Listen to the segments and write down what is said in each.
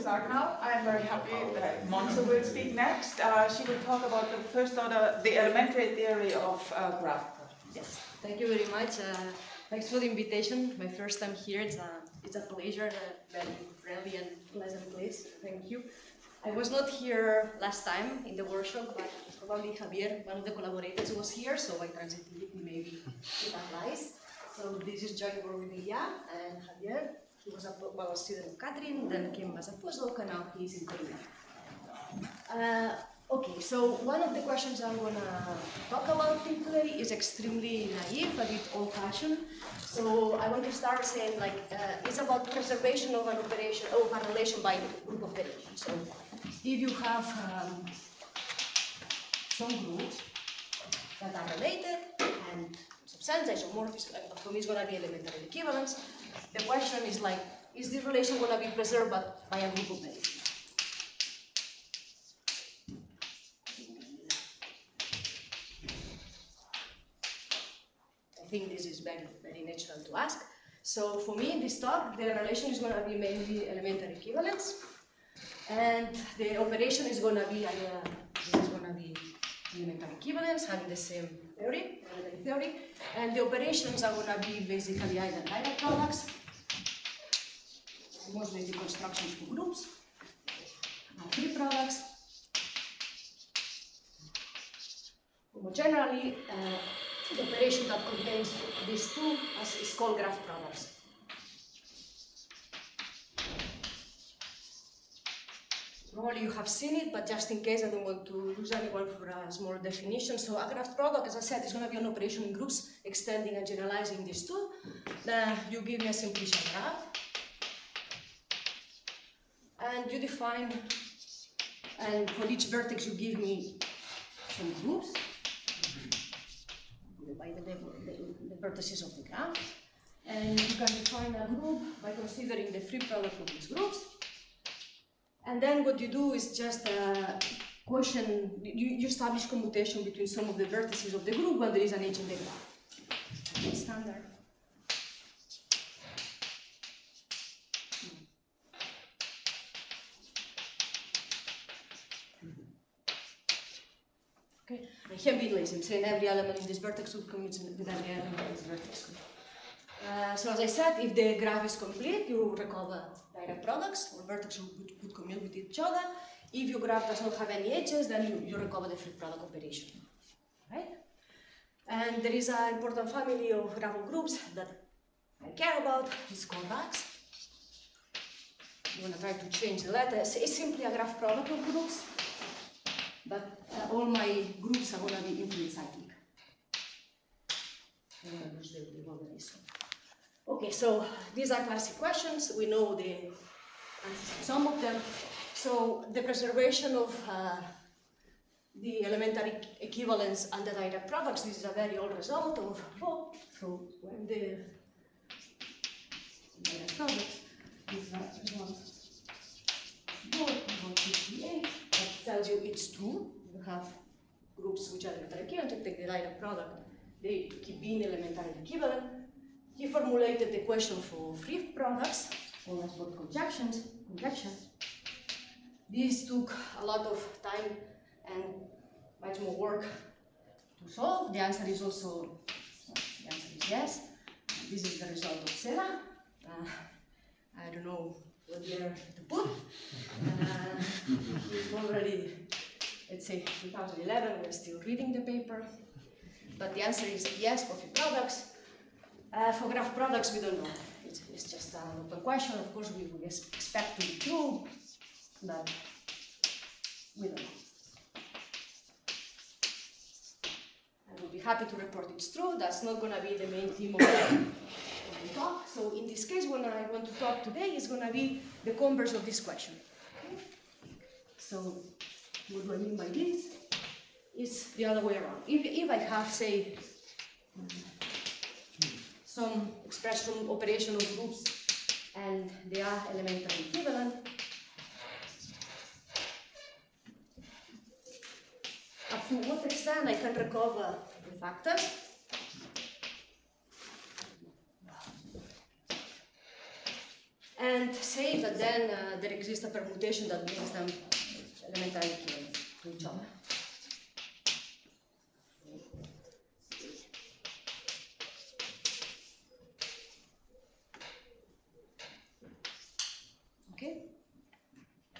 start now. I'm very happy that Montserrat will speak next. She will talk about the first order, the elementary theory of graph. Yes, thank you very much. Thanks for the invitation. My first time here. It's a pleasure, a very friendly and pleasant place. Thank you. I was not here last time in the workshop, but probably Javier, one of the collaborators, was here, so I transitively maybe it applies. So this is joint work with Ilya and Javier. He was a student of Catherine, then came as a postdoc, and now he's in Korea. Okay, so one of the questions I'm going to talk about today is extremely naive, a bit old-fashioned. So I want to start saying, like, it's about preservation of an operation, of a relation by group operation. So if you have some groups that are related and some sense isomorphism, for me it's going to be elementary equivalence, the question is like, is this relation going to be preserved by a group operation? I think this is very, very natural to ask. So for me in this talk, the relation is going to be mainly elementary equivalence. And the operation is going to be, this is going to be elementary equivalence, having the same theory, elementary theory. And the operations are going to be basically either direct products, mostly the constructions for groups, and free products. More generally, the operation that contains these two is called graph products. Probably you have seen it, but just in case I don't want to lose anyone for a small definition. So a graph product, as I said, is going to be an operation in groups, extending and generalizing these two. Then you give me a simplicial graph. And you define, and for each vertex you give me some groups. By the vertices of the graph. And you can define a group by considering the free product of these groups. And then what you do is just quotient, you establish commutation between some of the vertices of the group when there is an edge in the graph. Standard. Okay. I have been lazy. I'm saying every element in this vertex group commutes with every element in this vertex group. So as I said, if the graph is complete, you recover direct products, or vertex would commute with each other. If your graph does not have any edges, then you recover the free product operation. Right? And there is an important family of graph of groups that I care about. It's called RAAGs. I'm going to try to change the letters. It's simply a graph product of groups, but all my groups are going to be infinite cyclic. Okay, so these are classic questions. We know the answers to some of them. So the preservation of the elementary equivalence and the direct products, this is a very old result of Vaught. So when the direct products is that result Vaught 58, that tells you it's true. You have groups which are elementary equivalent, you take the direct product, they keep being elementary equivalent. He formulated the question for free products, or as for conjecture. This took a lot of time and much more work to solve. The answer is also, the answer is yes. This is the result of Sela. I don't know what year to put. It's already, let's say, 2011, we're still reading the paper. But the answer is yes for free products. For graph products, we don't know. It's just an open question. Of course, we would expect to be true, but we don't know. I would be happy to report it's true. That's not going to be the main theme of the talk. So in this case, what I want to talk today is going to be the converse of this question. Okay? So what do I mean by this? It's the other way around. If I have, say, some expression operation of groups and they are elementary equivalent, up to what extent I can recover the factors. and say that then there exists a permutation that makes them elementarily equivalent to each other. Okay?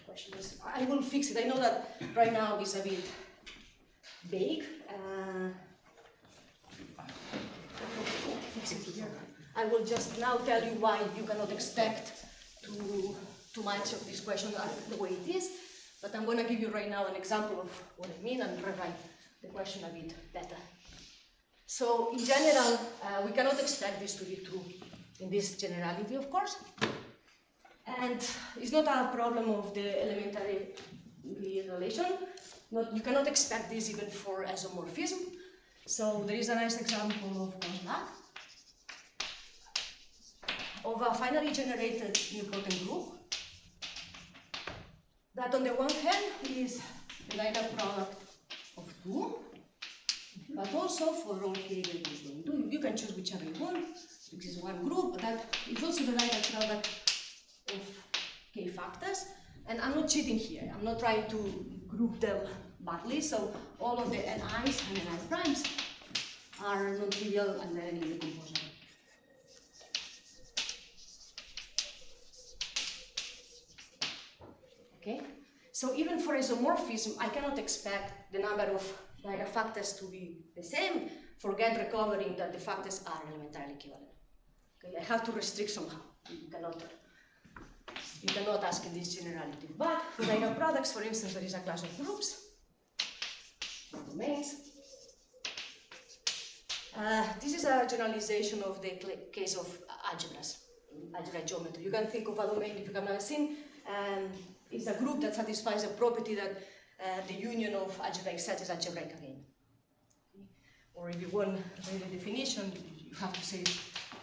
Question is, I will fix it. I know that right now is a bit vague. Fix it here. I will just now tell you why you cannot expect too much of this question the way it is, but I'm going to give you right now an example of what I mean and rewrite the question a bit better. So in general, we cannot expect this to be true in this generality, of course, and it's not a problem of the elementary relation. You cannot expect this even for isomorphism. So there is a nice example of Montserrat of a finally generated nilpotent group that on the one hand is the linear product of 2, but also for all k greater than 2. You can choose whichever you want. This is one group, but that is also the linear product of k factors. And I'm not cheating here. I'm not trying to group them badly. So all of the ni's and ni primes are non-trivial and directly decomposable. Okay? So even for isomorphism, I cannot expect the number of linear factors to be the same. Forget recovering that the factors are elementarily equivalent. Okay? I have to restrict somehow. You cannot ask in this generality. But for linear products, for instance, there is a class of groups, domains. This is a generalization of the case of algebras, algebra geometry. You can think of a domain, if you have never seen, it's a group that satisfies a property that the union of algebraic sets is algebraic again. Or if you want the definition, you have to say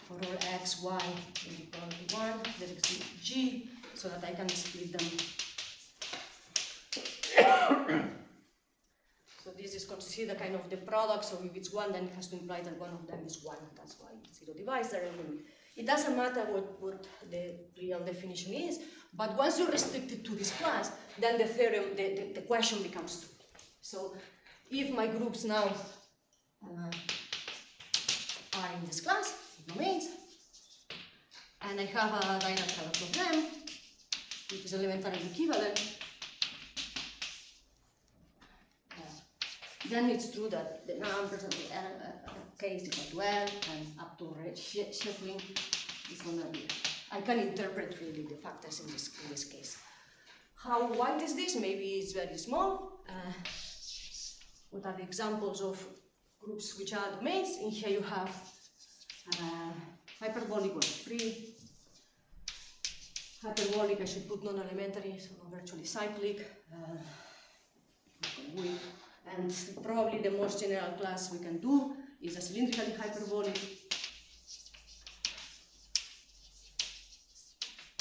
for all x, y equal to 1, there exists G, so that I can split them. So this is considered kind of the product, so if it's 1, then it has to imply that one of them is 1. That's why 0 divides there. It doesn't matter what the real definition is, but once you restrict it to this class, then the theorem, the question becomes true. So if my groups now are in this class, domains, and I have a linear product of them, which is elementarily equivalent, then it's true that the numbers of the k is equal to L, and up to shuffling is going to be. I can interpret really the factors in this case. How wide is this? Maybe it's very small. What are the examples of groups which are domains? In here you have hyperbolic was 3. Hyperbolic, I should put non-elementary, so not virtually cyclic. And probably the most general class we can do is a cylindrically hyperbolic,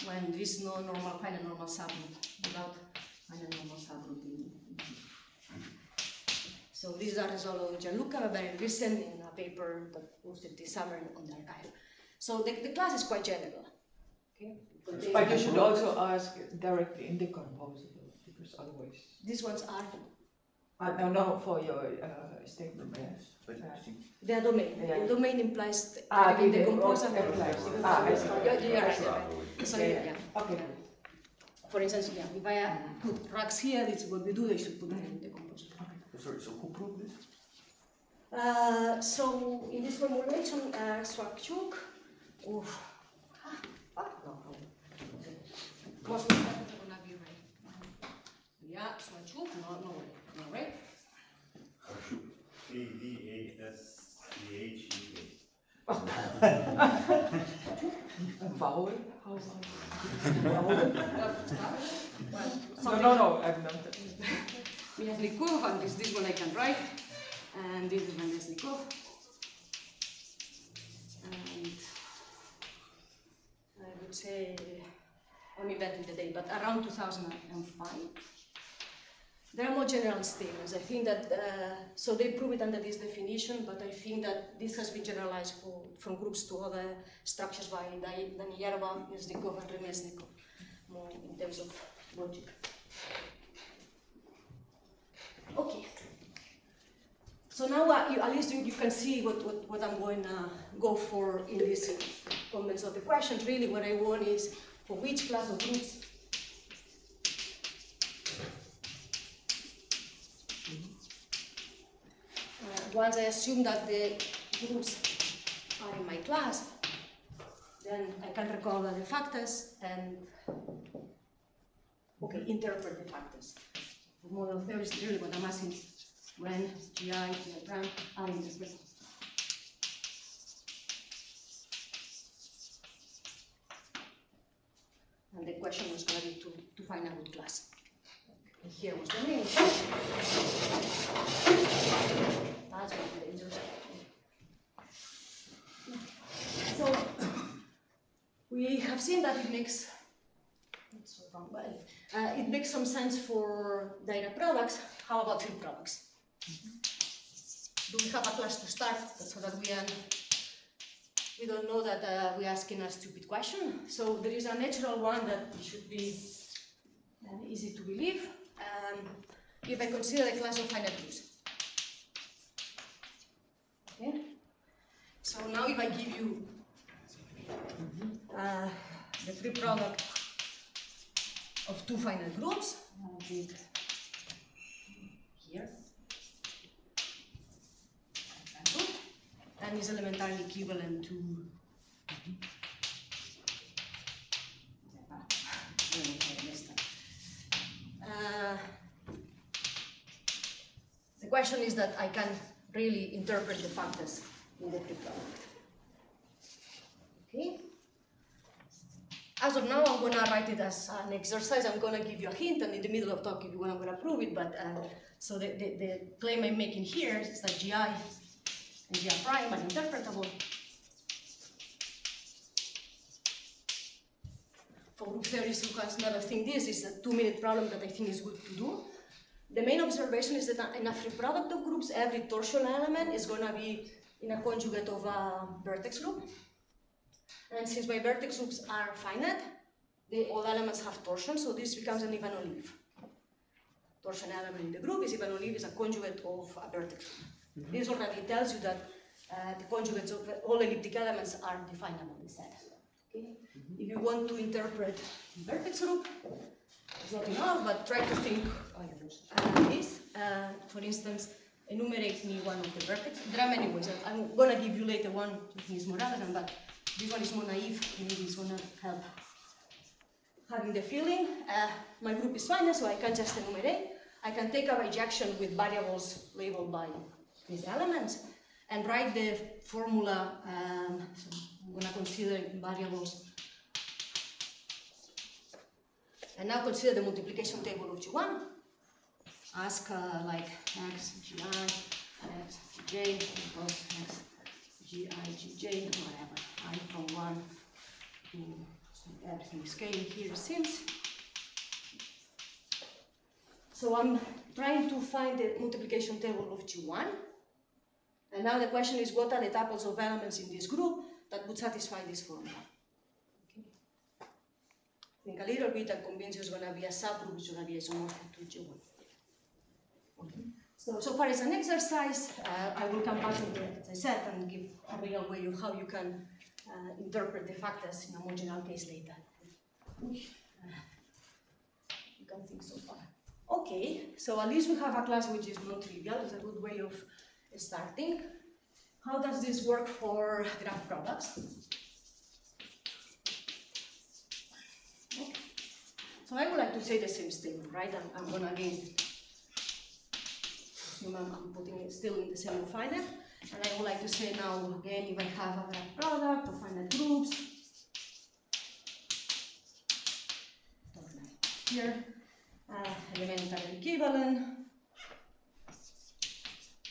when there is no normal, final normal subgroup, without final normal subgroup. So these are results of Gianluca, very recent, in a paper that posted this summer on the archive. So the class is quite general. Okay? But you should also ask directly in decomposable, because otherwise. These ones are. No, for your statement. Yes. They are domain. Yeah. The domain implies the decomposable. I see. You're right. So yeah. Okay. For instance, yeah, if I put RAAGs here, this is what we do. They should put them in decomposable. Okay. Sorry. So who proved this? So in this formulation, Swarchuk. Most of the time are gonna be right. Yeah, Swarchuk. No way. Right? A-V-A-S-C-H-U-K. Vowel? How about No, I'm not. Myasnikov, and this one I can write, and this is Myasnikov. And I would say, I'm inventing the date, but around 2005. there are more general statements. I think that, so they prove it under this definition, but I think that this has been generalized from groups to other structures by Danilova, Yaznikov, and Remeznikov, more in terms of logic. Okay. So now at least you can see what I'm going to go for in this comments of the question. Really what I want is for which class of groups once I assume that the groups are in my class, then I can recover the factors and interpret the factors. For model theory is really what I'm asking when GI, GI prime are interpreted. And the question was going to be to find a good class. And here was the main question. That's what the dangerous. So we have seen that it makes it makes some sense for data products. How about field products? Do we have a class to start so that we don't know that we're asking a stupid question? So there is a natural one that should be easy to believe. If I consider the class of finite groups. Okay. So now if I give you the free product of two finite groups, I'll take here, and is elementarily equivalent to the question is that I can really interpret the factors in the free product. Okay. As of now, I'm going to write it as an exercise. I'm going to give you a hint, and in the middle of talking, I'm going to prove it. But so the claim I'm making here is that GI and GI prime are interpretable for group theorists who has never think this. Is a 2-minute problem that I think is good to do. The main observation is that in a free product of groups, every torsional element is going to be in a conjugate of a vertex group. And since my vertex groups are finite, all elements have torsion, so this becomes an even Olive. Torsion element in the group is even Olive is a conjugate of a vertex group. This already tells you that the conjugates of all elliptic elements are definable instead. Okay? If you want to interpret vertex group, it's not enough, but try to think this. For instance, enumerate me one of the vertex. There are many ways. I'm going to give you later one I think is more relevant, but this one is more naive. Maybe it's going to help having the feeling. My group is finite, so I can just enumerate. I can take a bijection with variables labeled by these elements and write the formula. So I'm going to consider variables. And now consider the multiplication table of G1. Ask like x, gi, x, gj, equals x, gi, gj, whatever. I from 1 to everything scaling here since. So I'm trying to find the multiplication table of G1. And now the question is, what are the tuples of elements in this group that would satisfy this formula? Think a little bit and convince you it's going to be a subgroup which is going to be isomorphic to G1. So far as an exercise, I will come back to the, as I said, and give a real way of how you can interpret the factors in a more general case later. You can think so far. Okay, so at least we have a class which is non-trivial. It's a good way of starting. How does this work for graph products? Okay. So I would like to say the same statement, right? I'm going to again assume I'm putting it still in the same finite. And I would like to say now again, if I have a graph product of finite groups, here, elementarily equivalent.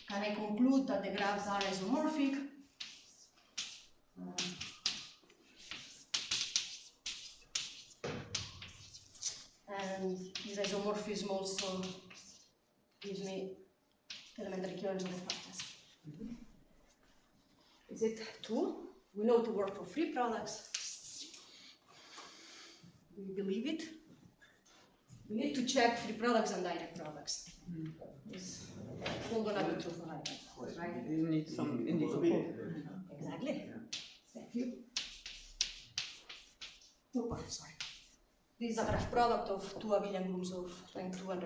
Can I conclude that the graphs are isomorphic? And is isomorphism also gives me elementary equivalence of the factors. Is it 2? We know to work for free products. Do you believe it? We need to check free products and direct products. It's not gonna be true for direct products, right? You need some individual. Exactly. Thank you. Oh, sorry. This is a graph product of 2 abelian groups of rank 2 and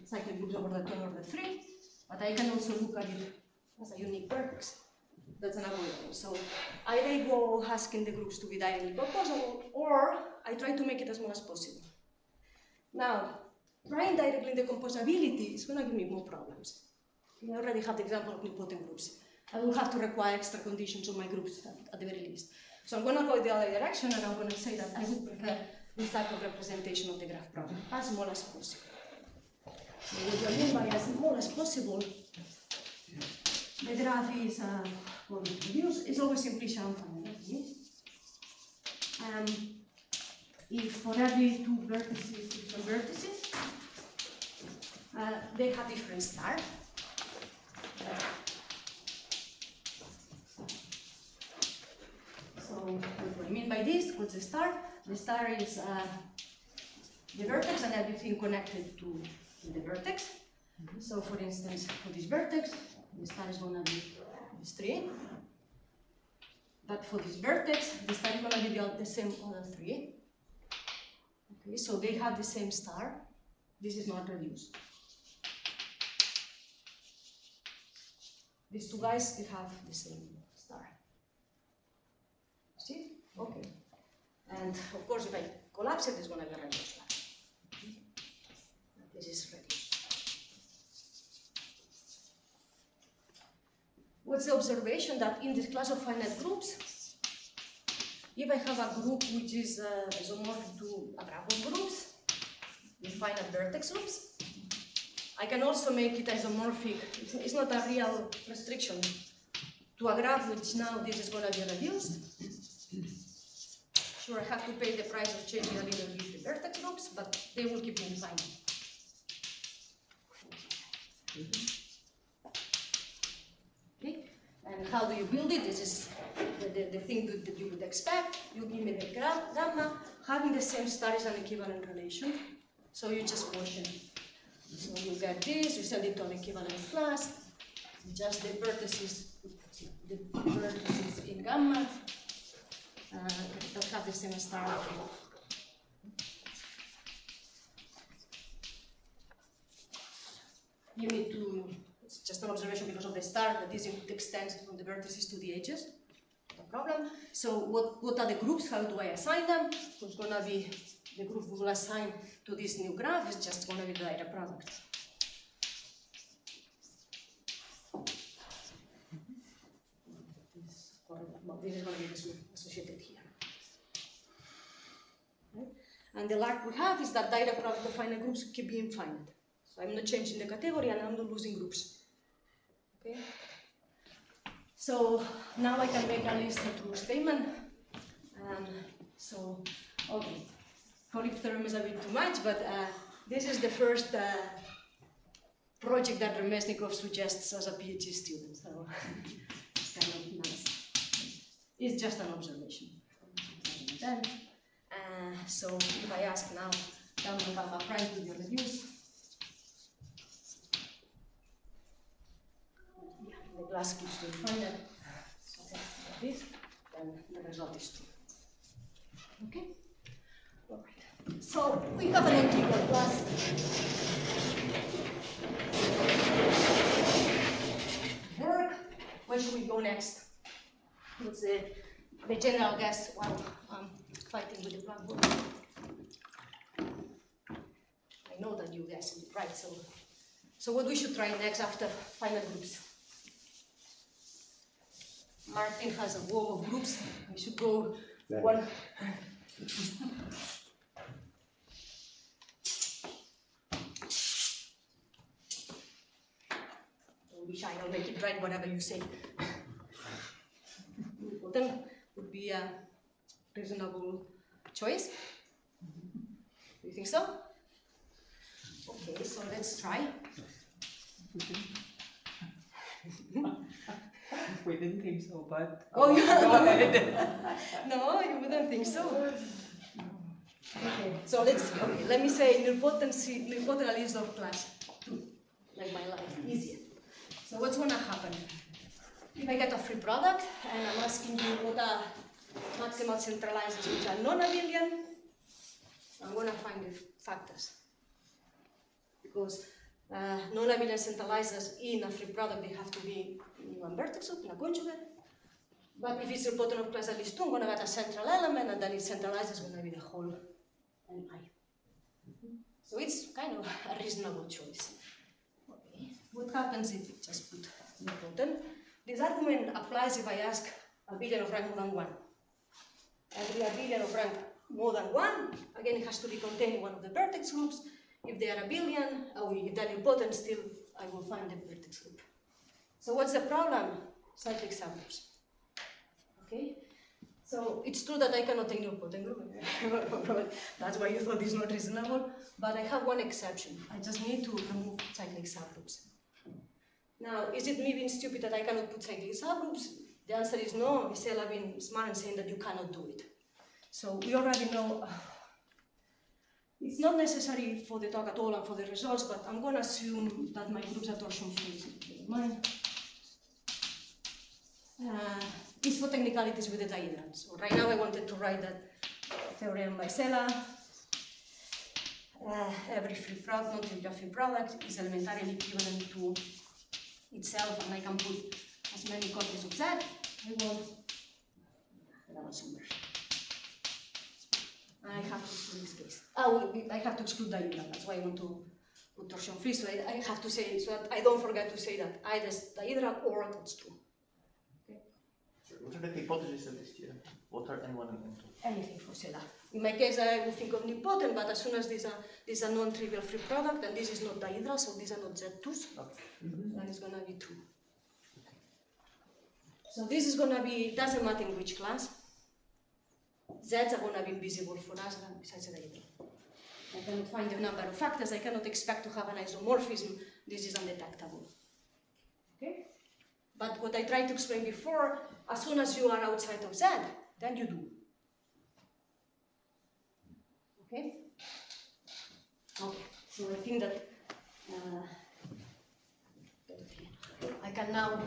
cyclic groups over the 2 and over the 3. But I can also look at it as a unique vertex. That's unavoidable. So either I go asking the groups to be directly proposable, or I try to make it as small as possible. Now, trying directly the composability is going to give me more problems. I already have the example of nilpotent groups. I will have to require extra conditions on my groups at the very least. So I'm going to go the other direction, and I'm going to say that I would prefer this type of representation of the graph problem, as small as possible. So what I mean by as small as possible, the graph is well reproduced. It's always simplicial and finite. If for every 2 vertices, different vertices, they have different stars. So what do I mean by this? What's the star? The star is the vertex and everything connected to the vertex. So for instance, for this vertex, the star is going to be this 3. But for this vertex, the star is going to be the same other 3. Okay, so they have the same star. This is not reduced. These 2 guys, they have the same star. See? Okay. And of course, if I collapse it, it's going to be a reduced star. This is reduced. What's the observation? That in this class of finite groups, if I have a group which is isomorphic to a graph of groups, with finite vertex groups, I can also make it isomorphic. It's not a real restriction to a graph which now this is going to be reduced. Sure, I have to pay the price of changing a little bit the vertex groups, but they will keep being finite. Okay, and how do you build it? This is the thing that you would expect. You give me the gamma. Having the same star is an equivalent relation, so you just quotient. So you get this, you send it to an equivalence class, just the vertices in gamma that have the same star. You need to, it's just an observation because of the star that this extends from the vertices to the edges. No problem. So what are the groups? How do I assign them? What's going to be the group we will assign to this new graph is just going to be the direct product. Well, this is going to be associated here. Okay. And the luck we have is that direct product of finite groups keep being finite. So I'm not changing the category and I'm not losing groups. Okay. So now I can make at least a true statement. So, okay. Colleague theorem is a bit too much, but this is the first project that Remesnikov suggests as a PhD student. So it's kind of nice. It's just an observation. Then, so if I ask now, gamma prime to be reduced, the class keeps being finite. So like this, then the result is true. Okay. All right. So we have an integral class. Work. Where should we go next? What's the general guess while fighting with the blackboard? I know that you guessed it right. So what we should try next after finite groups? Martin has a wall of groups. We should go one. Don't be shy, I'll make it right whatever you say. Then would be a reasonable choice. Do you think so? Okay, so let's try. We didn't think so, but Oh, yeah. go ahead. No, you wouldn't think so. Okay, so let's see. Okay, let me say nilpotency of class 2, like my life, easier. So what's gonna happen? If I get a free product and I'm asking you what are maximal centralizers which are non-abelian, I'm gonna find the factors. Because non-abelian centralizers in a free product, they have to be in one vertex group, in a conjugate. But if it's a bottom of class at least 2, I'm gonna get a central element, and then its centralizer is gonna be the whole NI. So it's kind of a reasonable choice. Okay. What happens if we just put nilpotent? This argument applies if I ask abelian of rank more than 1. Every abelian of rank more than 1, again, it has to be contained in one of the vertex groups. If they are abelian, if they are nilpotent, still I will find the vertex group. So what's the problem? Cyclic subgroups. Okay? So it's true that I cannot take nilpotent group. That's why you thought it's not reasonable. But I have one exception. I just need to remove cyclic subgroups. Now, is it me being stupid that I cannot put cyclic subgroups? The answer is no. Sela being smart and saying that you cannot do it. So we already know. It's not necessary for the talk at all and for the results, but I'm going to assume that my groups are torsion-free. Mine. It's for technicalities with the diagram. So right now I wanted to write that theorem by Sela. Every free product, non-trivial free product, is elementarily equivalent to itself, and I can put as many copies of that I want. That was somewhere. I have to exclude this case. I have to exclude diagram. That's why I want to put torsion free. So I have to say, so that I don't forget to say that either diagram or that's true. Okay. So what are the hypotheses of this theorem? What are N1 and N2? Anything for Sela. In my case, I will think of nilpotent, but as soon as this is a non-trivial free product, and this is not dihedral, so these are not Z2s, then it's going to be true. So this is going to be, doesn't matter in which class. Z's are going to be invisible for us besides the dihedral. I cannot find the number of factors. I cannot expect to have an isomorphism. This is undetectable. Okay? But what I tried to explain before, as soon as you are outside of Z, then you do. Okay? Okay, so I think that I can now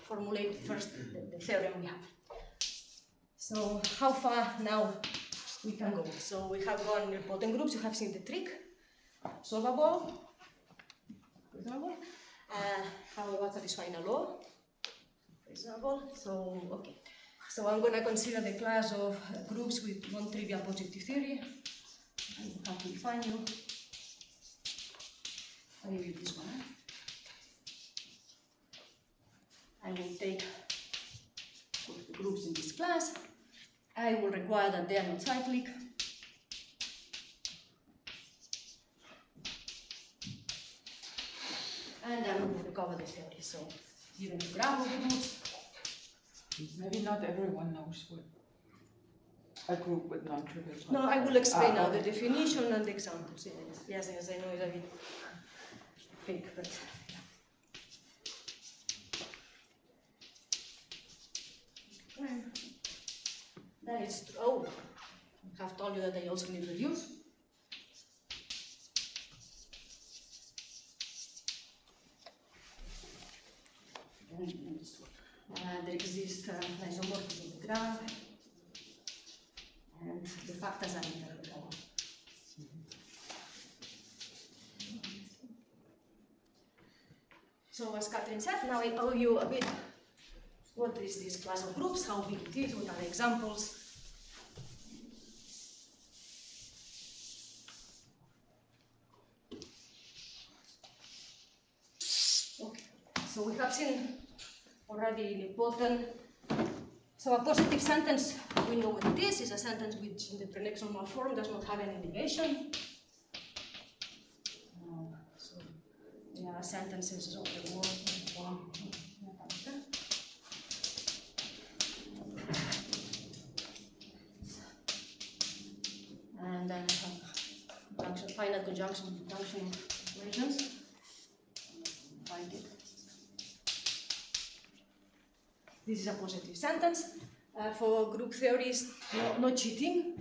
formulate first the theorem we have. So how far now we can go? So we have gone nilpotent groups, you have seen the trick. Solvable. Reasonable. How about satisfying a law? Reasonable. So, okay. So I'm going to consider the class of groups with non-trivial positive theory. I will have to define you. I will use this one. I will take the groups in this class. I will require that they are not cyclic. And then we will recover the theory. So, given the graph of the groups. Maybe not everyone knows what a group with non-trivial. No, I will explain now okay. the definition and the examples. Yes, I know it's a bit fake, but yeah. Then it's, oh, I have told you that I also need reduce. There exists an isomorphism of the graph, and the factors are interpretable. So as Catherine said, now I owe you a bit what is this class of groups, how big it is, what are the examples. Okay, so we have seen already nilpotent. So a positive sentence, we know what it is a sentence which in the prenex normal form does not have any negation. So there are sentences of the word. And then finite conjunction equations. find it. This is a positive sentence. For group theories, no cheating.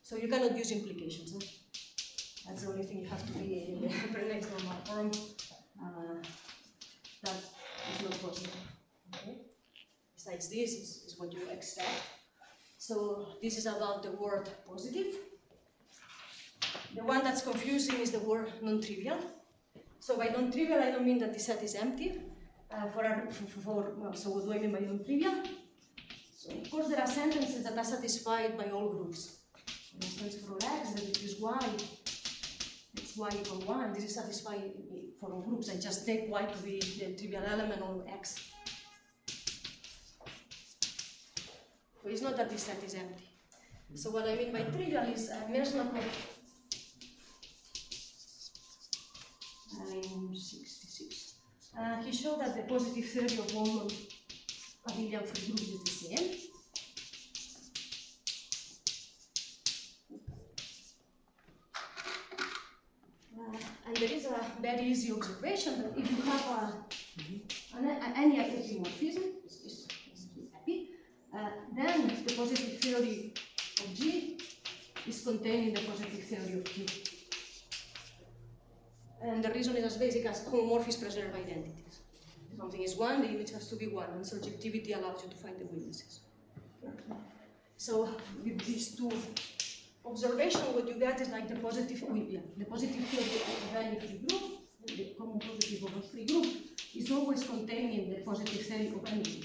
So you cannot use implications. Huh? That's the only thing you have to be in the prenext normal form. That is not possible. Okay? Besides this is what you expect. So this is about the word positive. The one that's confusing is the word non-trivial. So by non-trivial, I don't mean that the set is empty. So what do I mean by non-trivial? So of course there are sentences that are satisfied by all groups. For instance, for all x, that it is y, it's y equal 1. This is satisfied for all groups. I just take y to be the trivial element on x. So it's not that this set is empty. So what I mean by trivial is Merzlikov in 66. He showed that the positive theory of all non-abelian free groups is the same. And there is a very easy observation that if you have any epimorphism, then the positive theory of G is contained in the positive theory of Q. And the reason is as basic as homomorphies preserve identities. If something is 1, the image has to be 1, and surjectivity allows you to find the witnesses. So with these two observations, what you get is like the positive the positive theory of any free group, the common positive of a free group, is always contained in the positive theory of any group.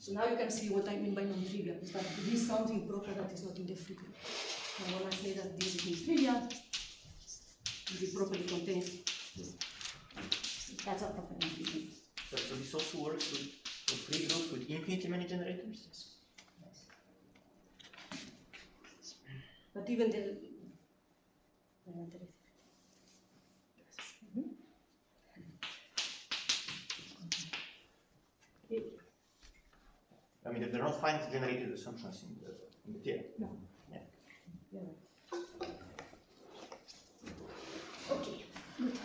So now you can see what I mean by non-trivial, is that it is something proper that is not in the free group. And when I say that this is trivial, it properly contains, that's a proper non-trivial. So this also works with free groups with infinitely many generators? Yes. But even the I mean, they're not finite generated assumptions in the theory. No. Yeah. Yeah. Okay, good.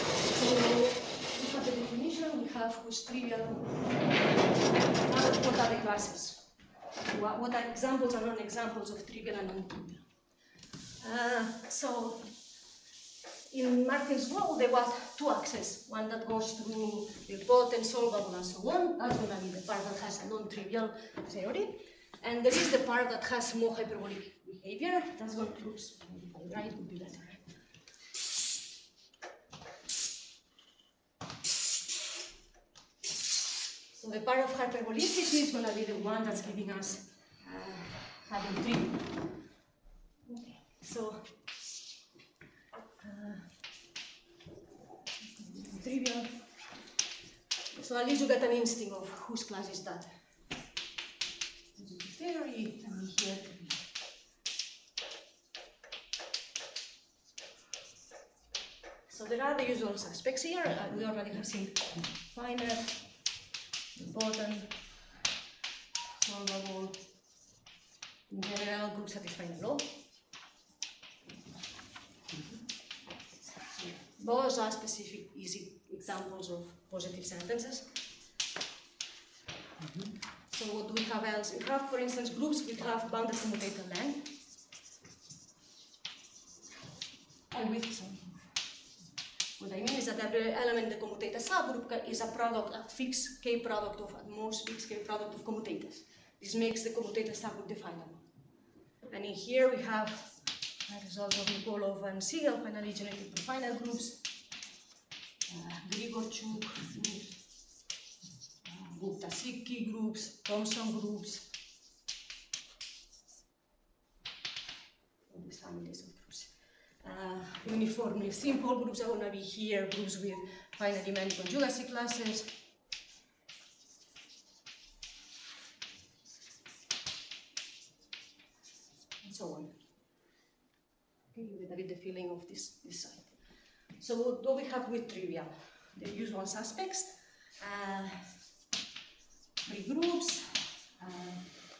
So we have the definition, we have who's trivial. Now what are the classes? What are examples and non-examples of trivial and non-trivial? So in Martin's law, there was two axes. One that goes through the potent, solvable, and so on. That's going to be the part that has a non-trivial theory. And there is the part that has more hyperbolic behavior. That's going to, oops, right, would be better. So the part of hyperbolicity is going to be the one that's giving us having trivial. Okay, so trivial. So at least you get an instinct of whose class is that. This is the theory, and here. So there are the usual suspects here. We already have seen finite, important, solvable, in general, group satisfying law. Those are specific, easy examples of positive sentences. So what do we have else? We have, for instance, groups which have bounded commutator length. And with what I mean is that every element in the commutator subgroup is a product, a fixed K product of, at most, fixed K product of commutators. This makes the commutator subgroup definable. And in here we have a result of Nikolov and Siegel, finally generated for finite groups, Grigorchuk groups, Gupta-Sikki groups, Thomson groups, all these families of groups. Uniformly simple groups are going to be here, groups with finitely many conjugacy classes. And so on. Okay, you get a bit the feeling of this side. So what do we have with trivial? The usual suspects, free groups,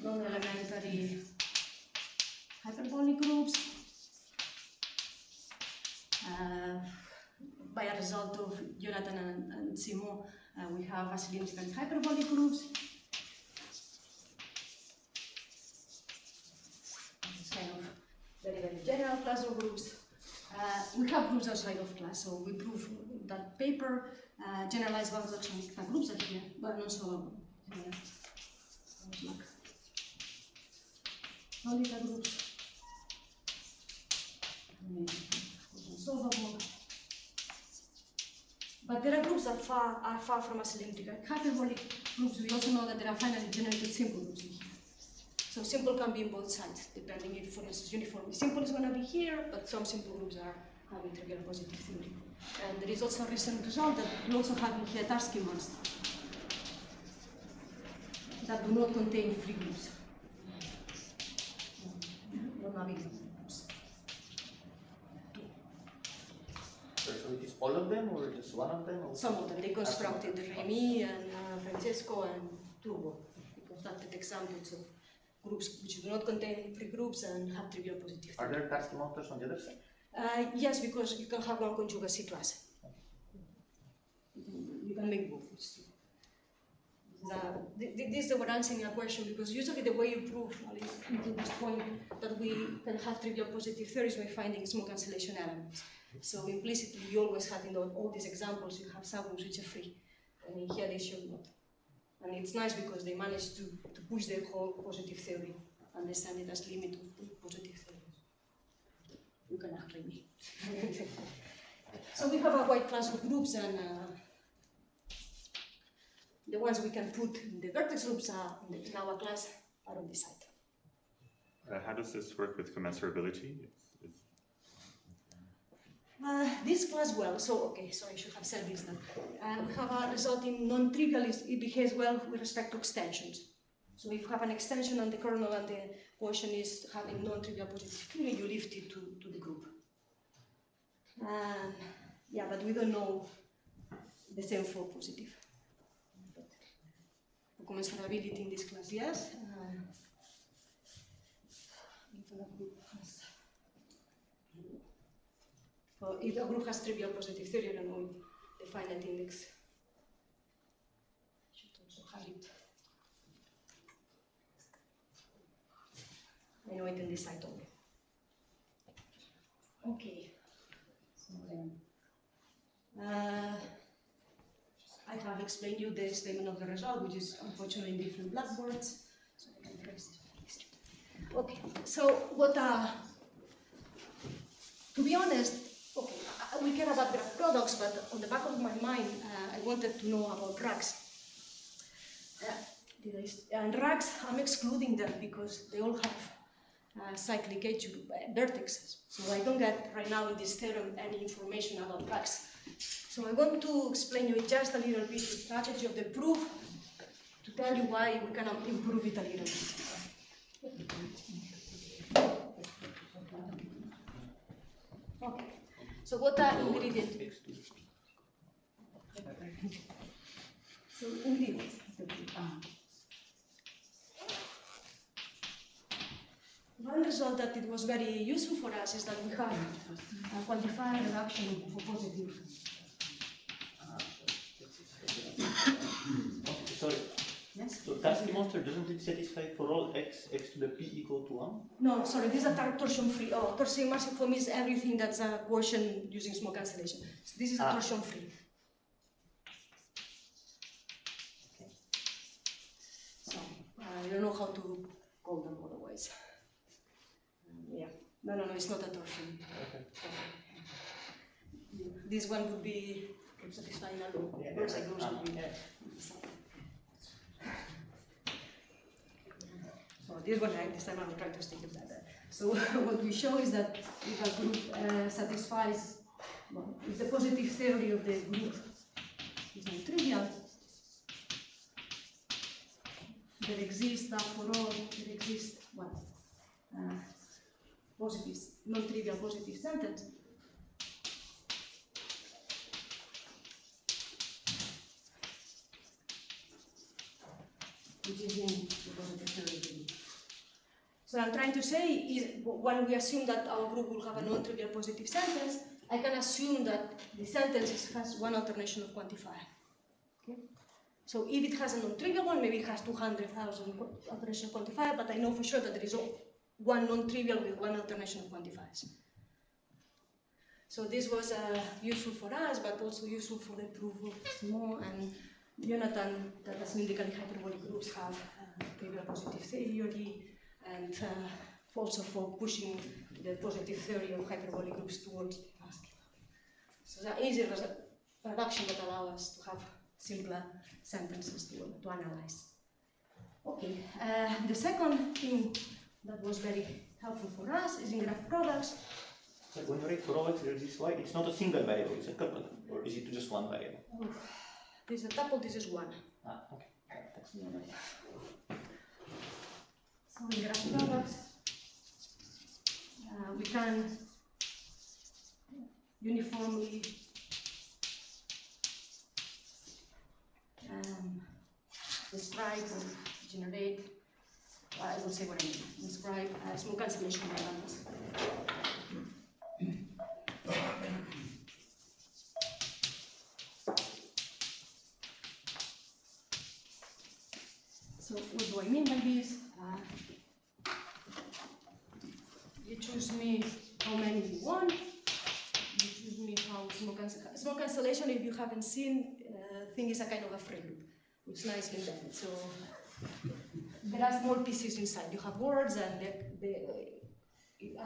non-elementary hyperbolic groups, by a result of Jonathan and Simon, we have acyclic and hyperbolic groups. It's kind of very, very general class of groups. We have groups outside of class, so we prove that paper. Generalized Hausdorff groups are here, but also Lolita groups. Solvable. But there are groups that are far from acyclic. Hyperbolic groups, we also know that there are finally generated simple groups in here. So simple can be in both sides, depending if, for instance, uniformly simple is going to be here, but some simple groups are having trivial positive theory. And there is also a recent result that we also have in here Tarski monster that do not contain free groups. So it is all of them, or just one of them? Or some of them. They constructed Remy and Francesco and Turbo. They constructed examples of groups which do not contain free groups and have trivial positive theory. Are there Tarski monsters on the other side? Yes, because you can have one conjugacy class. You can make both. This is we're answering a question, because usually the way you prove, at least until this point, that we can have trivial positive theories by finding small cancellation elements. So implicitly, you always have in all these examples, you have subgroups which are free. And in here they show not. And it's nice because they managed to push the whole positive theory, understand it as limit of the positive theory. You can act like me. So we have a wide class of groups, and the ones we can put in the vertex groups are in our class are on this side. How does this work with commensurability? This class, well, so okay, so I should have said this then. We have a result in non-trivial, it behaves well with respect to extensions. So if you have an extension and the kernel and the quotient is having non-trivial positive theory, you lift it to the group. Yeah, but we don't know the same for positive. But for commensurability in this class, yes. Well, if a group has trivial positive theory, I don't know the finite index. I should also hide it. I know it in this side only. Okay. So I have explained you the statement of the result, which is unfortunately in different blackboards. So I can trace this. Okay. So what? To be honest, okay, we care about graph products, but on the back of my mind, I wanted to know about RAAGs. And RAAGs, I'm excluding them because they all have cyclic edge vertices. So I don't get right now in this theorem any information about RAAGs. So I want to explain you just a little bit the strategy of the proof to tell you why we cannot improve it a little bit. Okay. So what are ingredients? So ingredients. One result that it was very useful for us is that we have a quantifier reduction for positive. Sorry. Yes? So Tarski monster, doesn't it satisfy for all x to the p equal to 1? No, sorry, this is a torsion free. Oh, torsion massive for me is everything that's a quotient using small cancellation. So this is a torsion free. Okay. So I don't know how to call them otherwise. Yeah. No, it's not a torsion. Okay. This one would be satisfying a loop. Whereas I goes would be. So this one, this time I'm trying to stick it better. So what we show is that if a group satisfies, well, if the positive theory of the group is non-trivial, there exists, for all, there exists what? Positive, non-trivial positive sentence. Which is in the positive theory. So what I'm trying to say is when we assume that our group will have a non-trivial positive sentence, I can assume that the sentence has one alternation of quantifier. Okay? So if it has a non-trivial one, maybe it has 200,000 alternation of quantifier, but I know for sure that there is one non-trivial with one alternation of quantifiers. So this was useful for us, but also useful for the proof of Simon and Jonathan, that cylindrically hyperbolic groups have trivial positive theory, and also for pushing the positive theory of hyperbolic groups towards the basket. So that easy reduction that allows us to have simpler sentences to analyze. Okay, the second thing that was very helpful for us is in graph products. So when you write for all x, there's this y, it's not a single variable, it's a couple, or is it just one variable? Oh, this is a tuple, this is one. Ah, okay. Thanks. So in graph products, we can uniformly describe or generate, I will say what I mean, describe small cancellation elements. So what do I mean by this? You choose me how many you want. You choose me how small cancellation, if you haven't seen, thing is a kind of a free loop, which is nicely embedded. So there are small pieces inside. You have words, and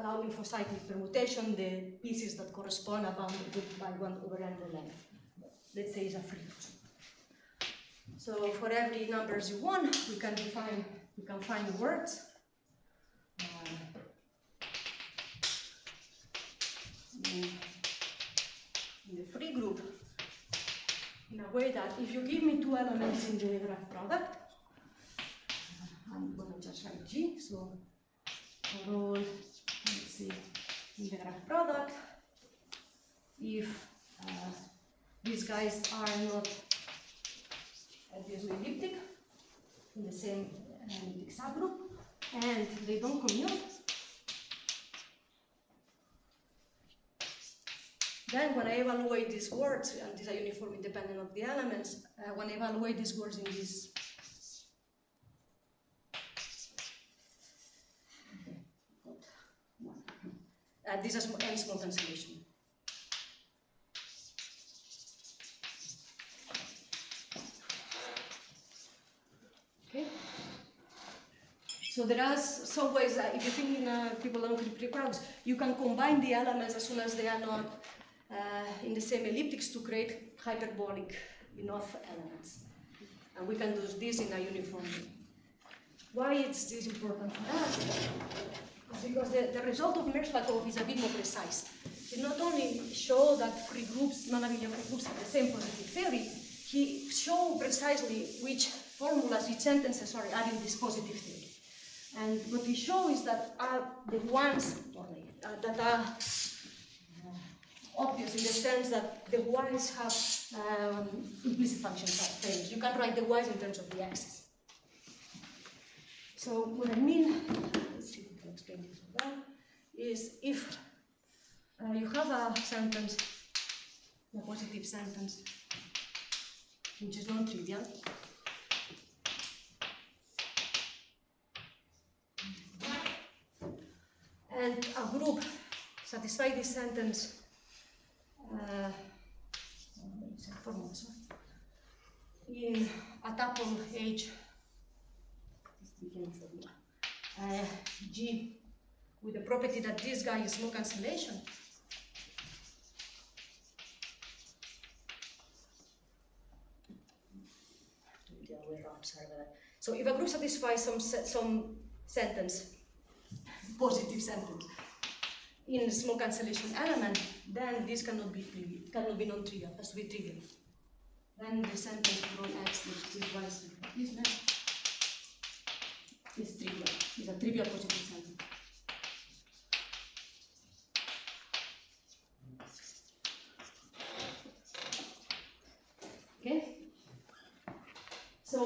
allowing for cyclic permutation, the pieces that correspond are bounded by 1 over n the length. Let's say it's a free loop. So for every numbers you want, we can find words. In the free group, in a way that if you give me two elements in the graph product, I'm going to just write G, so for all, let's see, in the graph product, if these guys are not obviously elliptic, in the same elliptic subgroup, and they don't commute, then when I evaluate these words, and these are uniform independent of the elements, when I evaluate these words in this, this is n small cancellation. Okay. So there are some ways that if you think in triple crowds, you can combine the elements as soon as they are not in the same elliptics to create hyperbolic enough elements. And we can do this in a uniform way. Why is this important for us? Because the result of Merschlakov is a bit more precise. He not only showed that free groups, non-abelian free groups have the same positive theory, he showed precisely which formulas, which sentences, are in this positive theory. And what he showed is that the ones that are obvious in the sense that the y's have implicit function frames. You can write the y's in terms of the x's. So what I mean, let's see if we can explain this well, is if you have a sentence, a positive sentence, which is non-trivial, and a group satisfies this sentence in a tuple H G with the property that this guy is no cancellation. So if a group satisfies some sentence, positive sentence, in small cancellation element, then this cannot be non-trivial, has to be trivial. Then the sentence from X which is is trivial. It's a trivial positive sentence. Okay? So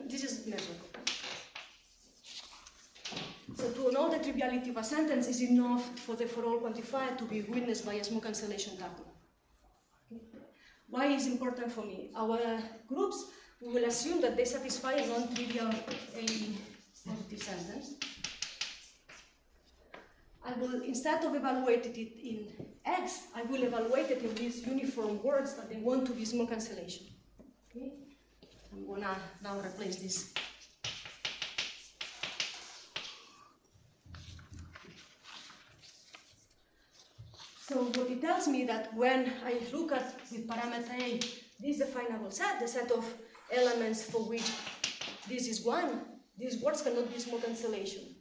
this is Merschlakov. So So to know the triviality of a sentence is enough for the for all quantifier to be witnessed by a small cancellation tableau. Okay. Why is important for me? Our groups, we will assume that they satisfy a non-trivial a positive sentence. I will, instead of evaluating it in X, I will evaluate it in these uniform words that they want to be small cancellation. Okay? I'm gonna now replace this. So what it tells me that when I look at with parameter A, this definable set, the set of elements for which this is 1, these words cannot be small cancellation.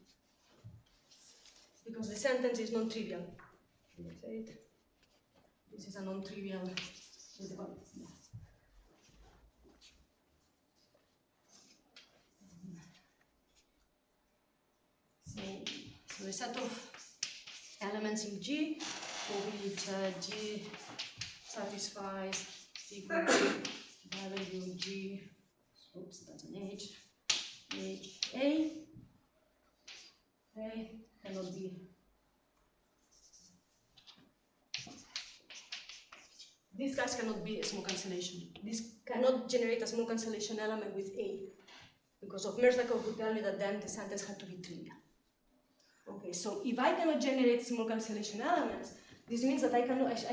Because the sentence is non-trivial. This is a non-trivial. So the set of elements in G, for which G satisfies equal to value G, oops, that's an H, A cannot be. These guys cannot be a small cancellation. This cannot generate a small cancellation element with A. Because of Montserrat would tell me that then the sentence had to be trivial. Okay, so if I cannot generate small cancellation elements, this means that I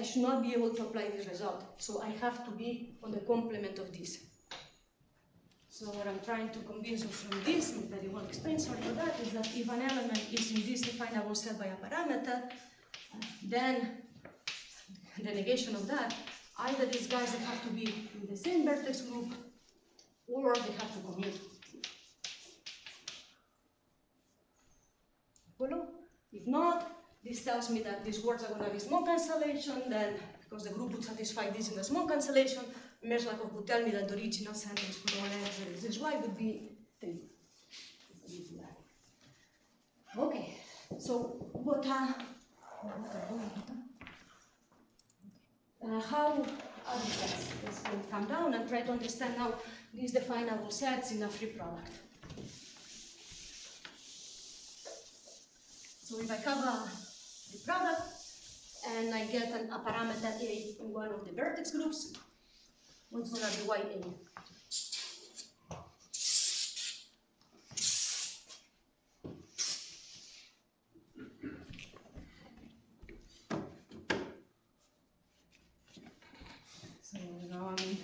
should not be able to apply this result. So I have to be on the complement of this. So what I'm trying to convince you from this, and very well explained, sorry for that, is that if an element is in this definable set by a parameter, then the negation of that, either these guys they have to be in the same vertex group, or they have to commute. Follow? If not, this tells me that these words are going to be small cancellation, then because the group would satisfy this in a small cancellation, Montserrat would tell me that the original sentence for all x where this y would be 3. Okay, so how are these sets? Let's come down and try to understand now these definable sets in a free product. So if I have a free product and I get a parameter A in one of the vertex groups, what's going to be YA? So now I'm in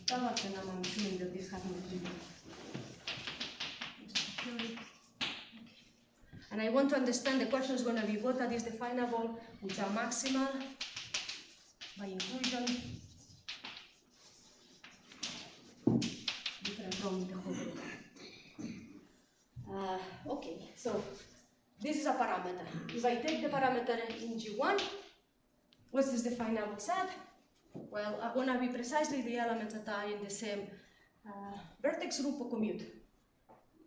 product and I'm assuming that this has no trigger. And I want to understand, the question is going to be what are these definable which are maximal by inclusion, different from the whole group. Okay, so this is a parameter. If I take the parameter in G1, what's this definable set? Well, I'm going to be precisely the elements that are in the same vertex group or commute.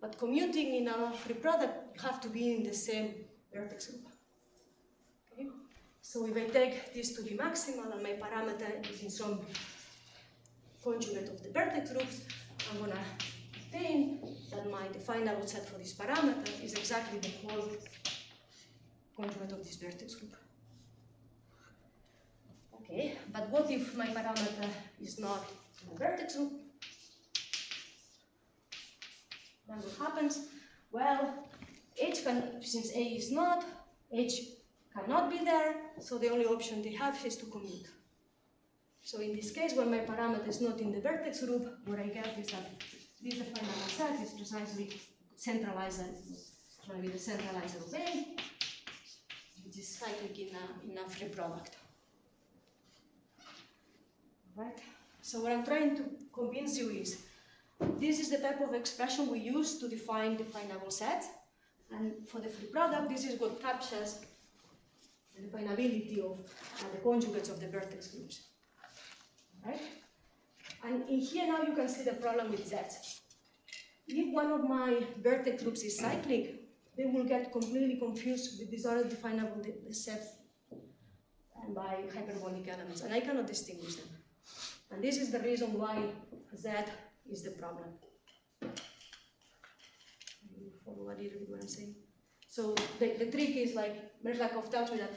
But commuting in a free product, you have to be in the same vertex group. Okay? So if I take this to be maximal and my parameter is in some conjugate of the vertex groups, I'm going to obtain that my definable set for this parameter is exactly the whole conjugate of this vertex group. Okay, but what if my parameter is not in a vertex group? Then what happens? Well, since A is not, H cannot be there, so the only option they have is to commute. So in this case, when my parameter is not in the vertex group, what I get is that this definable set is precisely centralizer. It's going to be the centralizer of A, which is cyclic in a free product. Right? So what I'm trying to convince you is, this is the type of expression we use to define definable sets. And for the free product, this is what captures the definability of the conjugates of the vertex groups. Right? And in here now you can see the problem with sets. If one of my vertex groups is cyclic, they will get completely confused with these other definable sets by hyperbolic elements, and I cannot distinguish them. And this is the reason why Z is the problem. You follow what I'm saying. So the trick is like Merkle-Markov tells me that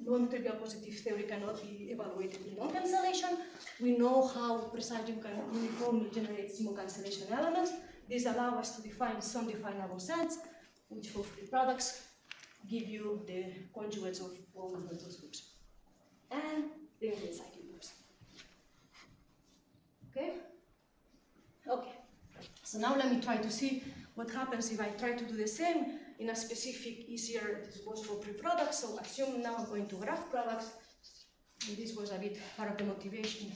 non-trivial positive theory cannot be evaluated in non-cancellation. We know how precisely we can uniformly generate small cancellation elements. This allows us to define some definable sets, which for free products give you the conjugates of all of those groups and the infinite cyclic groups. Okay? Okay. So now let me try to see what happens if I try to do the same in a specific, easier, this was for free products. So assume now I'm going to graph products, and this was a bit part of the motivation.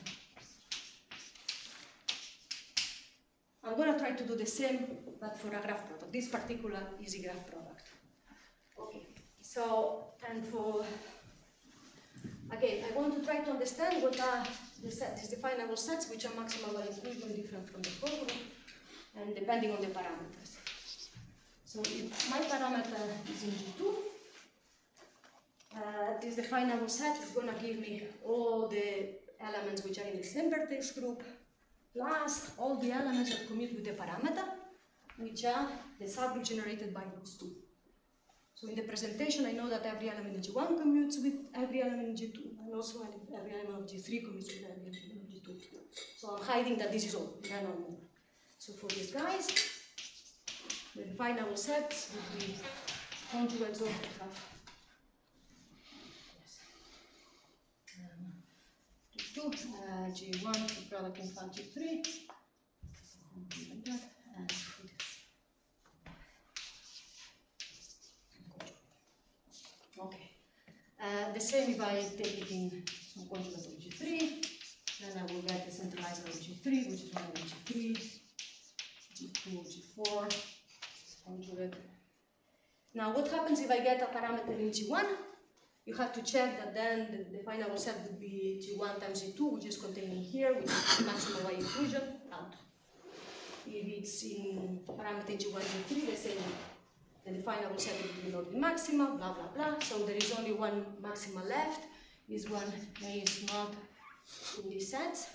I'm going to try to do the same, but for a graph product, this particular easy graph product. Okay, so, and for, again, I want to try to understand what are these definable sets which are maximal by inclusion different from the core group, and depending on the parameters. So if my parameter is in G2, this definable set is going to give me all the elements which are in the same vertex group, plus all the elements that commute with the parameter, which are the subgroup generated by those two. So in the presentation, I know that every element in G1 commutes with every element in G2, and also every element of G3 commutes with every element of G2. So I'm hiding that this is all, there are no more. So for these guys, the definable sets would be conjugates of G1 product in fact G3, like that, and okay. The same if I take it in some conjugate of G3, then I will get the centralizer of G3, which is one of G3, G2, G4, conjugate. Now, what happens if I get a parameter in G1? You have to check that then the final set would be G1 times G2, which is contained in here, which is maximal by inclusion, out. If it's in parameter in G1, G3, the same. Then the final set will not be maximal, blah, blah, blah. So there is only one maximal left. This one is not in this set.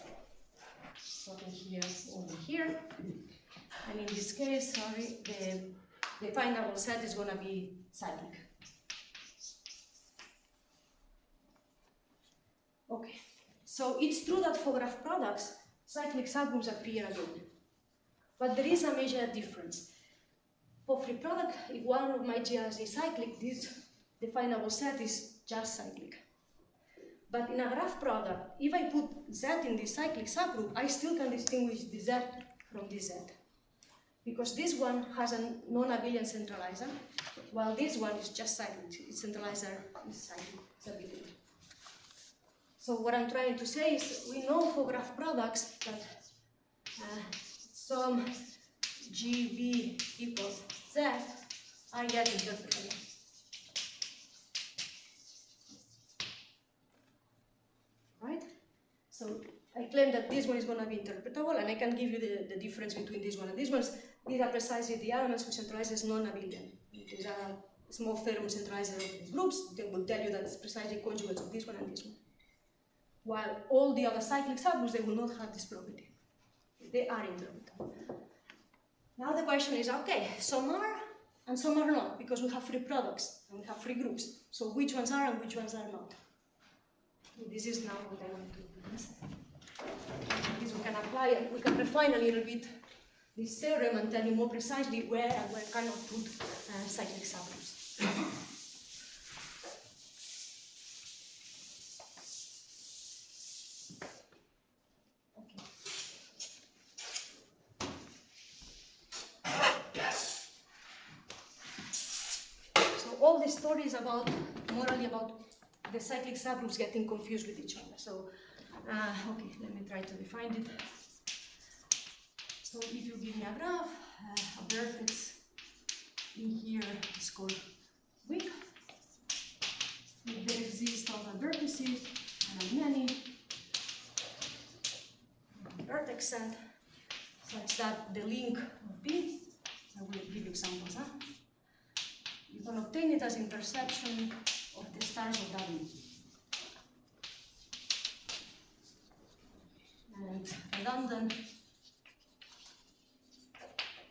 Not in here, only here. And in this case, sorry, the final set is going to be cyclic. Okay, so it's true that for graph products, cyclic subgroups appear again. But there is a major difference. For free product, if one of my GRs is cyclic, this definable set is just cyclic. But in a graph product, if I put Z in this cyclic subgroup, I still can distinguish the Z from the Z. Because this one has a non-abelian centralizer, while this one is just cyclic. Its centralizer is cyclic, it's abelian. So what I'm trying to say is, we know for graph products that some GB equals Z are yet interpretable. Right? So I claim that this one is going to be interpretable, and I can give you the difference between this one and this one. These are precisely the elements which centralizes non-abelian. These are small theorem centralizer of groups. They will tell you that it's precisely conjugates of this one and this one. While all the other cyclic subgroups, they will not have this property. They are interpretable. Now the question is, okay, some are and some are not, because we have free products and we have free groups. So which ones are and which ones are not? This is now what I want to do. This we can apply, and we can refine a little bit this theorem and tell you more precisely where and where cannot put cyclic subgroups. All this story is about, morally, about the cyclic subgroups getting confused with each other. So, okay, let me try to define it. So if you give me a graph, a vertex in here is called width. If there exist other vertices, and many, vertex set, such that the link of B, I will give examples, you can obtain it as intersection of the stars of W. And redundant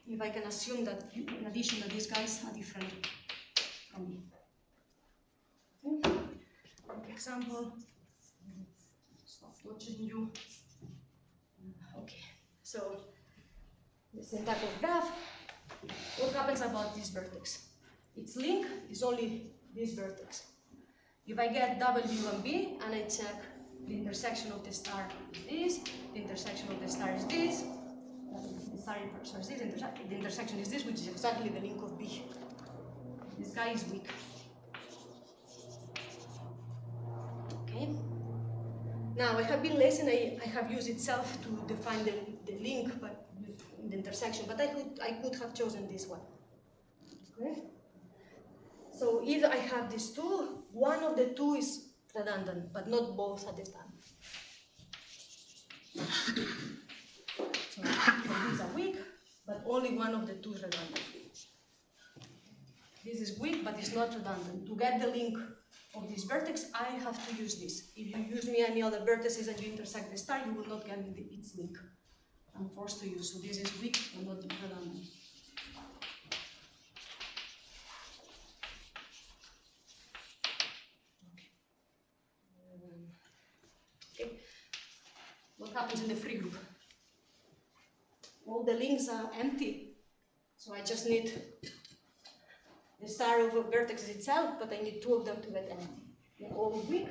if I can assume that, in addition, that these guys are different from me. Okay. For example, stop watching you. Okay, so the same type of graph. What happens about this vertex? Its link is only this vertex. If I get W and B and I check the intersection of the star is this, the intersection of the star is this, the star is this, the intersection is this, which is exactly the link of B. This guy is weak. Okay. Now I have been lazy and I have used itself to define the link but in the intersection, but I could have chosen this one. Okay. So if I have these two, one of the two is redundant, but not both at the time. So these are weak, but only one of the two is redundant. This is weak, but it's not redundant. To get the link of this vertex, I have to use this. If you use me any other vertices and you intersect the star, you will not get me its link. I'm forced to use, so this is weak and not redundant. Okay. What happens in the free group? All the links are empty, so I just need the star of a vertex itself, but I need two of them to get empty. They're all weak,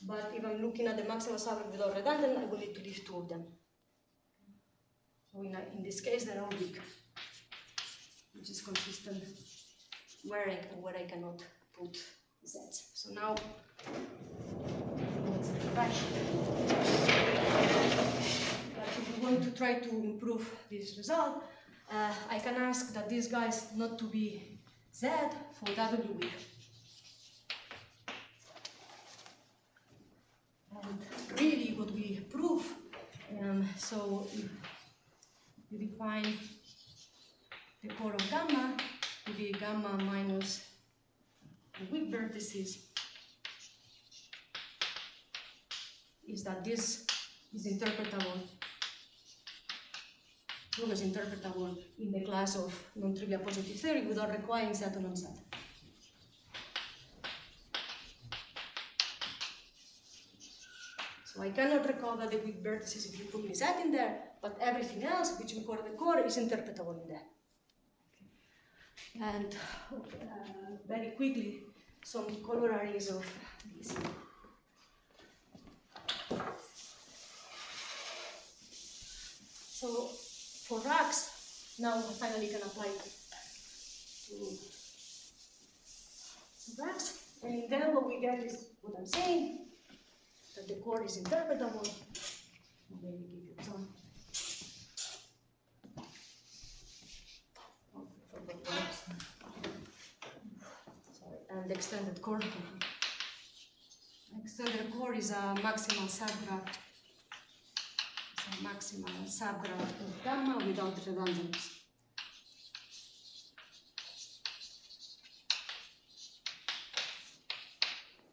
but if I'm looking at the maximal suburb without redundant, I will need to leave two of them. So in this case, they're all weak, which is consistent where I cannot put z's. So now, let's refresh. But if we want to try to improve this result, I can ask that these guys not to be z for W weak. And really what we prove, so if you define the core of gamma to be gamma minus the weak vertices, is that this is interpretable, always interpretable in the class of non-trivial positive theory without requiring Z or non-Z. So I cannot recover the weak vertices if you put me Z in there, but everything else which we call the core is interpretable in there. And very quickly, some corollaries of this. So for RAAGs, now I finally can apply to RAAGs, and in there what we get is what I'm saying, that the core is interpretable. Maybe give you some. Sorry, and the extended core. Extended core is a maximal subgraph. It's a maximal subgraph of gamma without redundancy.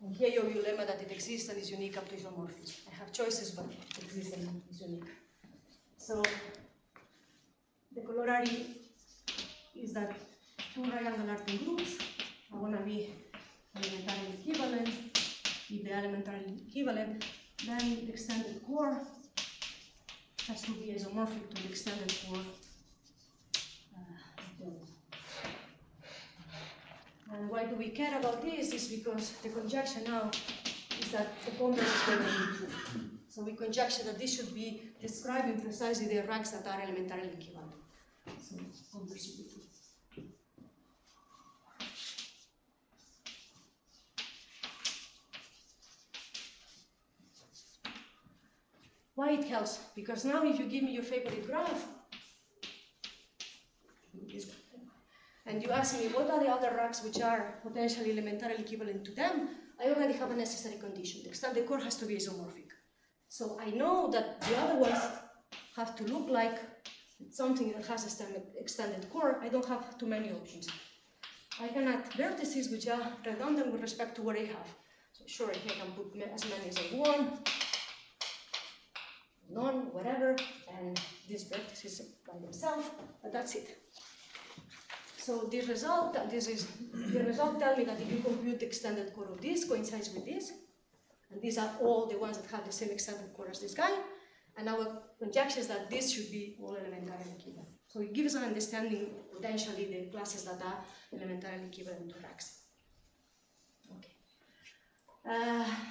And here your lemma that it exists and is unique up to isomorphism. I have choices, but it exists and is unique. So the corollary is that two right-angle arcing groups are going to be elementarily equivalent. If they are elementarily equivalent, then the extended core has to be isomorphic to the extended core. And why do we care about this? Is because the conjecture now is that the converse is going to be true. So we conjecture that this should be describing precisely the RAAGs that are elementarily equivalent. So converse should be true. Why it helps? Because now if you give me your favorite graph, and you ask me what are the other RAAGs which are potentially elementarily equivalent to them, I already have a necessary condition. The extended core has to be isomorphic. So I know that the other ones have to look like something that has extended core. I don't have too many options. I can add vertices which are redundant with respect to what I have. So sure, I can put as many as I want. none, whatever, and these vertices by themselves, and that's it. So the result tell me that if you compute the extended core of this coincides with this, and these are all the ones that have the same extended core as this guy, and our conjecture is that this should be all elementarily equivalent. So it gives an understanding, potentially, the classes that are elementarily equivalent to RAAGs. Okay.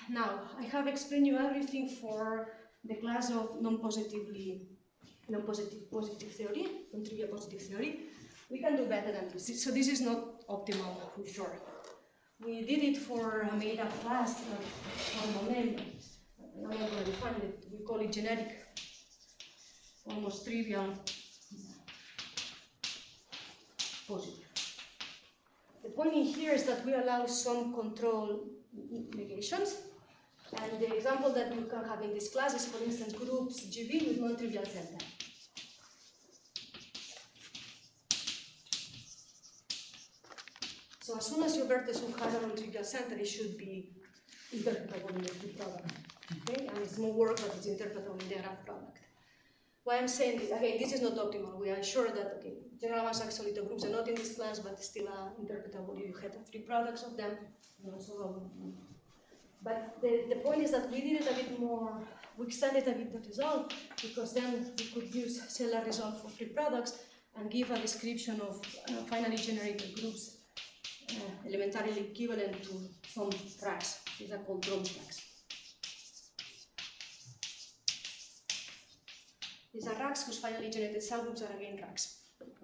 Now, I have explained you everything for the class of non-positive positive theory, non-trivial positive theory. We can do better than this. So this is not optimal, for sure. We did it for a made-up class, formal name. I'm not going to define it. We call it generic, almost trivial positive. The point in here is that we allow some control negations. And the example that we can have in this class is, for instance, groups GB with non-trivial center. So as soon as your vertex has a non-trivial center, it should be interpretable in the free product. Okay? And it's more work, but it's interpretable in the graph product. Why I'm saying this, again, this is not optimal. We are sure that, okay, general Hausdorff groups are not in this class, but still are interpretable. You had three products of them. But the point is that we did it a bit more, we extended a bit the result, because then we could use Sela result for free products and give a description of finally generated groups elementarily equivalent to some RAAGs. These are called drone RAAGs. These are RAAGs whose finally generated subgroups are again RAAGs.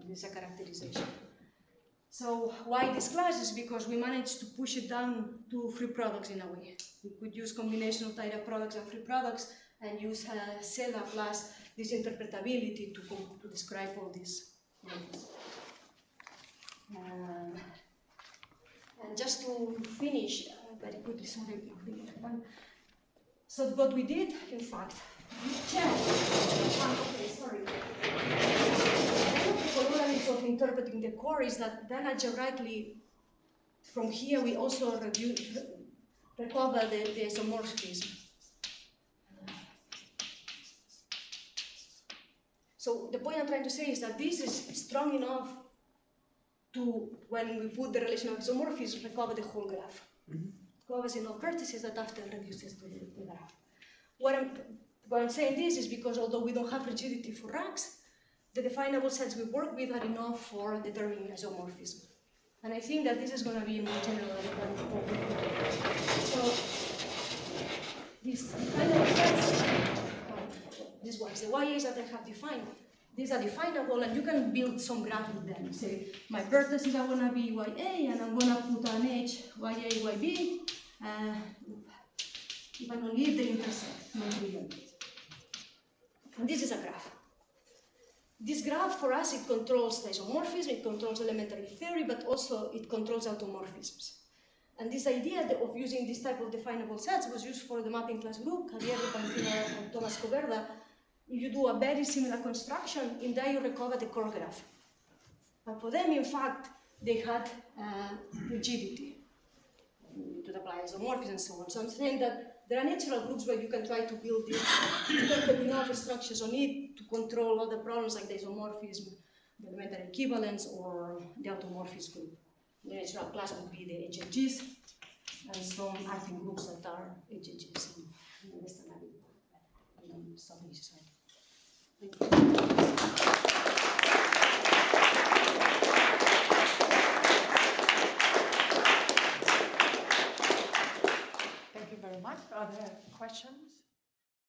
This is a characterization. So why this class is because we managed to push it down to free products in a way. We could use combination of direct products and free products and use Sela plus this interpretability to describe all these models. And just to finish very quickly, sorry. So what we did, in fact, we checked. Okay, sorry. One of the corollaries of interpreting the core is that then algebraically, from here we also recover the isomorphism. So the point I'm trying to say is that this is strong enough to, when we put the relation of isomorphism, recover the whole graph. It covers enough vertices that after reduces to the graph. What I'm saying this is because although we don't have rigidity for RAAGs, the definable sets we work with are enough for determining isomorphism. And I think that this is going to be more general than so these definable sets, these ones, the YAs that I have defined, these are definable, and you can build some graph with them. Say, my vertices are going to be YA, and I'm going to put an edge YA, YB, if I don't leave, they intersect, not trivial. And this is a graph. This graph, for us, it controls the isomorphism, it controls elementary theory, but also it controls automorphisms. And this idea of using this type of definable sets was used for the mapping class group, Javier Pantina and Thomas Coverda. If you do a very similar construction, in there you recover the core graph. But for them, in fact, they had rigidity. You could apply isomorphism and so on. So I'm saying that there are natural groups where you can try to build these enough structures on it to control all the problems like the isomorphism, the elementary equivalence, or the automorphism group. The natural class would be the HHGs, and some acting groups that are HHGs and understand a bit better. Thank you.